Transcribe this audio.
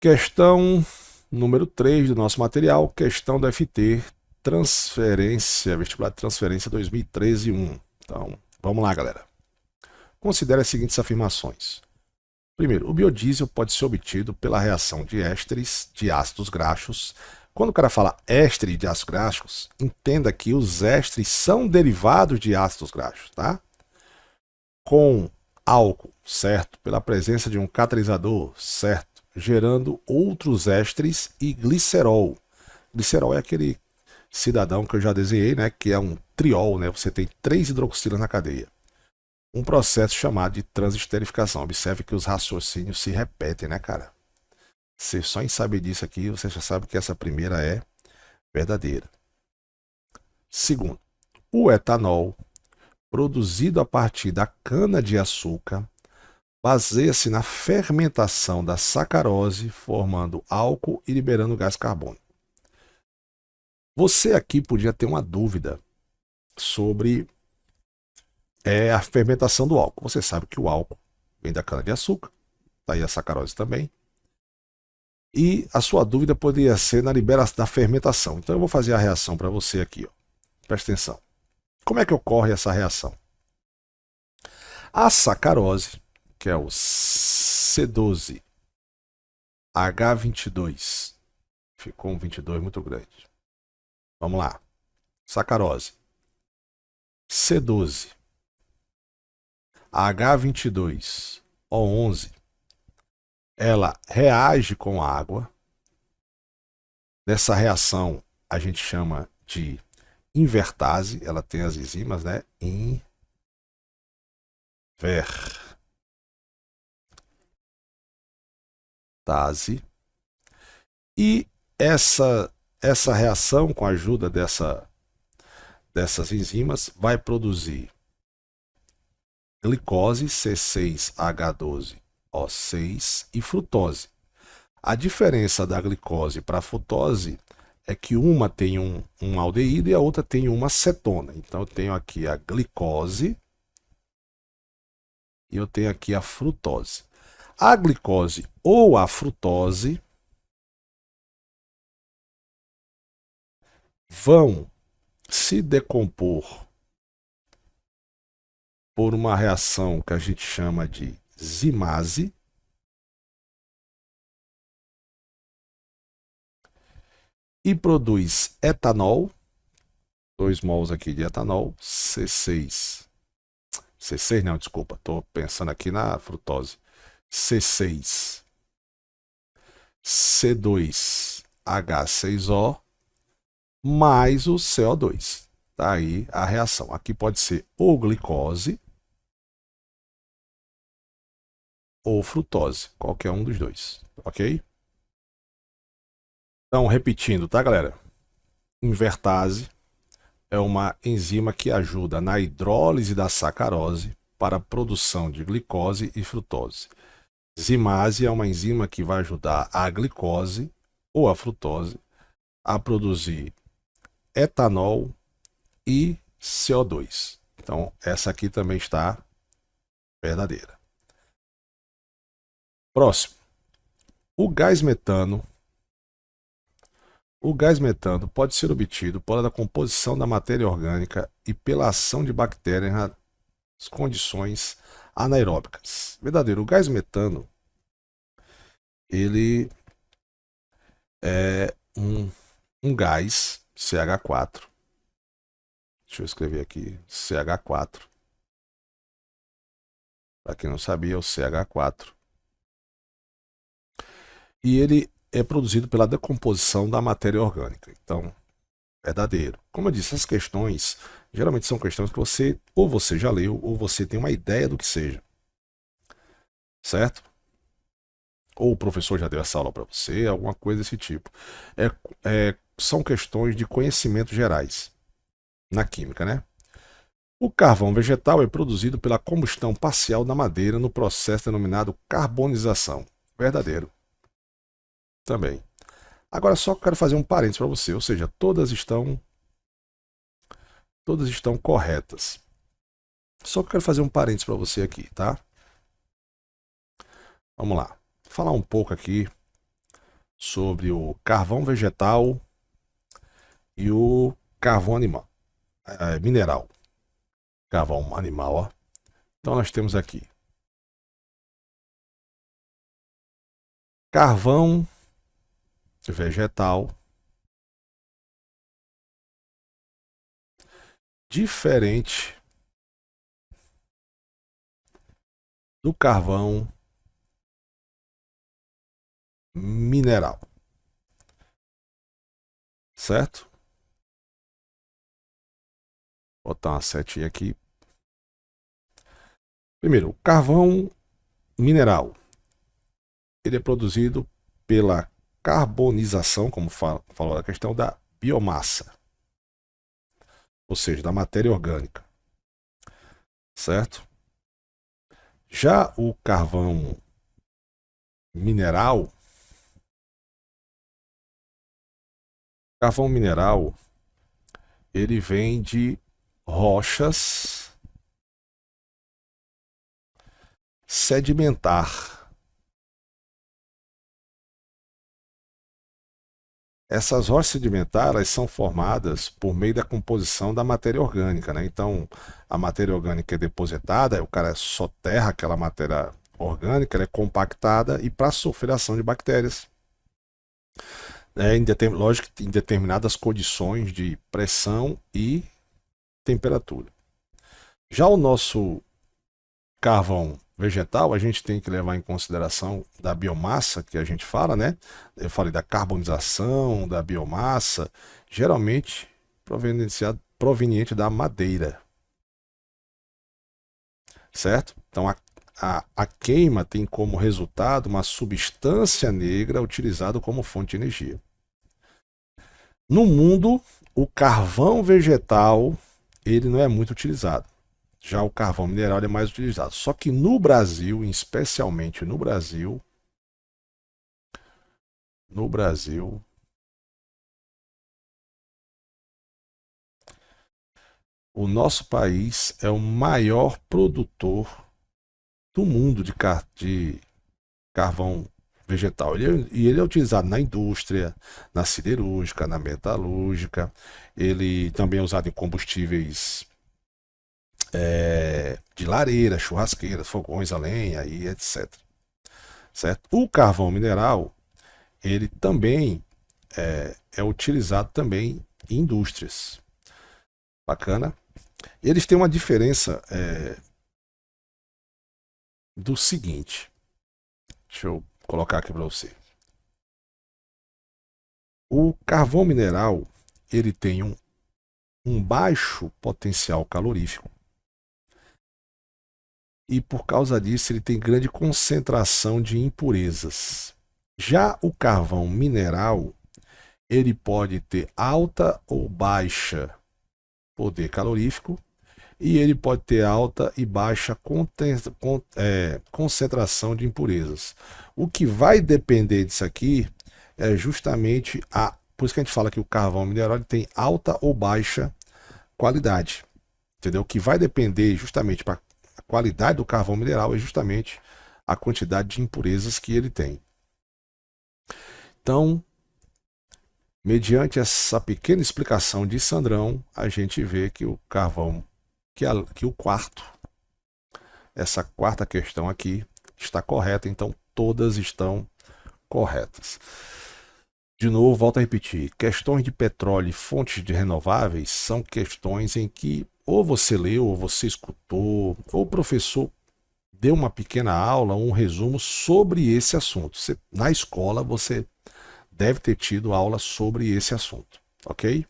Questão número 3 do nosso material, questão do FT, transferência, vestibular de transferência 2013-1. Então, vamos lá, galera. Considere as seguintes afirmações. Primeiro, o biodiesel pode ser obtido pela reação de ésteres de ácidos graxos. Quando o cara fala éster de ácidos graxos, entenda que os ésteres são derivados de ácidos graxos, tá? Com álcool, certo? Pela presença de um catalisador, certo? Gerando outros ésteres e glicerol. Glicerol é aquele cidadão que eu já desenhei, né? Que é um triol, né? Você tem 3 hidroxilas na cadeia. Um processo chamado de transesterificação. Observe que os raciocínios se repetem, né, cara? Você só em saber disso aqui, você já sabe que essa primeira é verdadeira. Segundo, o etanol, produzido a partir da cana-de-açúcar, baseia-se na fermentação da sacarose, formando álcool e liberando gás carbônico. Você aqui podia ter uma dúvida sobre a fermentação do álcool. Você sabe que o álcool vem da cana-de-açúcar, daí a sacarose também. E a sua dúvida poderia ser na liberação da fermentação. Então eu vou fazer a reação para você aqui. Ó. Presta atenção. Como é que ocorre essa reação? A sacarose, que é o C12H22, ficou um 22 muito grande. Vamos lá. Sacarose. C12H22O11. Ela reage com água. Nessa reação a gente chama de invertase. Ela tem as enzimas, né? Invertase. E essa reação, com a ajuda dessas enzimas, vai produzir glicose, C6H12O6, e frutose. A diferença da glicose para a frutose é que uma tem um aldeído e a outra tem uma cetona. Então eu tenho aqui a glicose e eu tenho aqui a frutose. A glicose ou a frutose vão se decompor por uma reação que a gente chama de zimase. E produz etanol, 2 mols aqui de etanol, C6 não, desculpa, estou pensando aqui na frutose, C6, C2H6O, mais o CO2. Tá aí a reação. Aqui pode ser ou glicose ou frutose, qualquer um dos dois, ok? Então, repetindo, tá, galera? Invertase é uma enzima que ajuda na hidrólise da sacarose para a produção de glicose e frutose. Zimase é uma enzima que vai ajudar a glicose ou a frutose a produzir etanol e CO2. Então, essa aqui também está verdadeira. Próximo. O gás metano pode ser obtido pela composição da matéria orgânica e pela ação de bactérias nas condições anaeróbicas. Verdadeiro, o gás metano ele é um gás CH4. Deixa eu escrever aqui, CH4. Para quem não sabia, é o CH4. E ele é produzido pela decomposição da matéria orgânica. Então, verdadeiro. Como eu disse, essas questões geralmente são questões que você já leu ou você tem uma ideia do que seja. Certo? Ou o professor já deu essa aula para você, alguma coisa desse tipo. São questões de conhecimentos gerais na química, né? O carvão vegetal é produzido pela combustão parcial da madeira no processo denominado carbonização. Verdadeiro. Também. Agora só quero fazer um parênteses para você, ou seja, todas estão corretas. Só que eu quero fazer um parênteses para você aqui, tá? Vamos lá. Vou falar um pouco aqui sobre o carvão vegetal e o carvão animal, mineral. Carvão animal, ó. Então nós temos aqui carvão vegetal, diferente do carvão mineral, certo? Vou botar uma setinha aqui. Primeiro, o carvão mineral, ele é produzido pela carbonização, como falou a questão da biomassa, ou seja, da matéria orgânica, certo? Já o carvão mineral, ele vem de rochas sedimentar. Essas rochas sedimentares são formadas por meio da composição da matéria orgânica, né? Então, a matéria orgânica é depositada, o cara soterra aquela matéria orgânica, ela é compactada e para sofrer a ação de bactérias, lógico que em determinadas condições de pressão e temperatura. Já o nosso carvão vegetal, a gente tem que levar em consideração da biomassa que a gente fala, né? Eu falei da carbonização, da biomassa, geralmente proveniente da madeira, certo? Então a queima tem como resultado uma substância negra utilizada como fonte de energia. No mundo, o carvão vegetal ele não é muito utilizado. Já o carvão mineral é mais utilizado. Só que no Brasil, especialmente no Brasil, o nosso país é o maior produtor do mundo de carvão vegetal. Ele é utilizado na indústria, na siderúrgica, na metalúrgica. Ele também é usado em combustíveis de lareira, churrasqueiras, fogões a lenha e etc. Certo? O carvão mineral, ele também é utilizado também em indústrias. Bacana? Eles têm uma diferença do seguinte. Deixa eu colocar aqui para você. O carvão mineral, ele tem um baixo potencial calorífico. E por causa disso ele tem grande concentração de impurezas. Já o carvão mineral, ele pode ter alta ou baixa poder calorífico e ele pode ter alta e baixa concentração de impurezas. O que vai depender disso aqui é justamente por isso que a gente fala que o carvão mineral ele tem alta ou baixa qualidade. Entendeu? O que vai depender justamente para a qualidade do carvão mineral é justamente a quantidade de impurezas que ele tem. Então, mediante essa pequena explicação de Sandrão, a gente vê que o carvão, essa quarta questão aqui está correta, então todas estão corretas. De novo, volto a repetir, questões de petróleo e fontes de renováveis são questões em que ou você leu, ou você escutou, ou o professor deu uma pequena aula, um resumo sobre esse assunto. Na escola você deve ter tido aula sobre esse assunto, ok?